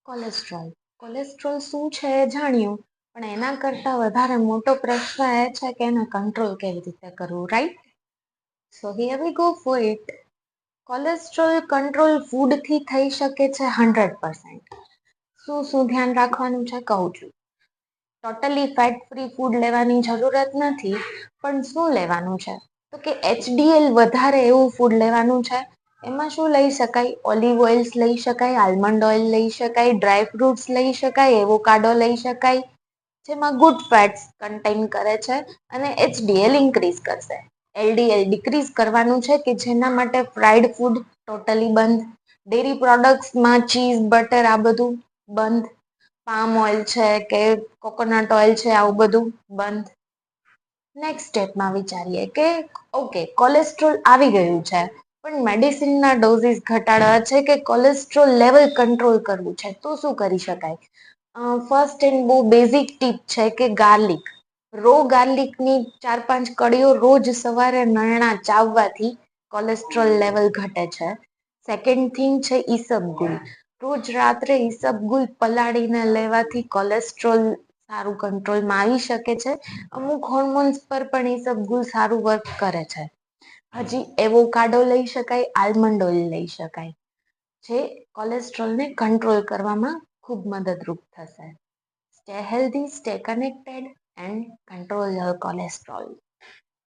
Cholesterol cholesterol શું છે એ જાણ્યું, પણ એના કરતા વધારે મોટો પ્રશ્ન એ છે કે એને કંટ્રોલ કેવી રીતે કરવું, right? So here we go for it. Cholesterol control ફૂડથી થઈ શકે છે 100%. શું શું ધ્યાન રાખવાનું છે કહું છું. ટોટલી ફેટ ફ્રી ફૂડ લેવાની જરૂરત નથી, પણ શું લેવાનું છે તો કે HDL વધારે એવું ફૂડ લેવાનું છે. એમાં શું લઈ શકાય? ઓલિવ ઓઇલ્સ લઈ શકાય, આલમંડ ઓઇલ લઈ શકાય, ડ્રાય ફ્રૂટ્સ લઈ શકાય, એવોકાડો લઈ શકાય, જેમાં ગુડ ફેટ્સ કન્ટેન કરે છે અને HDL ઇન્ક્રીઝ કરશે. LDL ડિક્રીઝ કરવાનું છે, કે જેના માટે ફ્રાઈડ ફૂડ ટોટલી બંધ, ડેરી પ્રોડક્ટ્સમાં ચીઝ બટર આ બધું બંધ, પામ ઓઇલ છે કે કોકોનટ ઓઇલ છે આવું બધું બંધ. નેક્સ્ટ સ્ટેપમાં વિચારીએ કે ઓકે કોલેસ્ટ્રોલ આવી ગયું છે, પણ મેડિસિનના ડોઝિસ ઘટાડવા છે કે કોલેસ્ટ્રોલ લેવલ કંટ્રોલ કરવું છે, તો શું કરી શકાય? ફર્સ્ટ એન્ડ બહુ બેઝિક ટીપ છે કે ગાર્લિક, રો ગાર્લિકની 4-5 કળીઓ રોજ સવારે નરણા ચાવવાથી કોલેસ્ટ્રોલ લેવલ ઘટે છે. સેકન્ડ થિંગ છે ઈસબગુલ, રોજ રાત્રે ઈસબગુલ પલાળીને લેવાથી કોલેસ્ટ્રોલ સારું કંટ્રોલમાં આવી શકે છે. અમુક હોર્મોન્સ પર પણ ઈસબગુલ સારું વર્ક કરે છે. હજી એવોકાડો લઈ શકાય, આલમંડ ઓઇલ લઈ શકાય, જે કોલેસ્ટ્રોલને કંટ્રોલ કરવામાં ખૂબ મદદરૂપ થશે. Stay healthy, stay connected and control your cholesterol.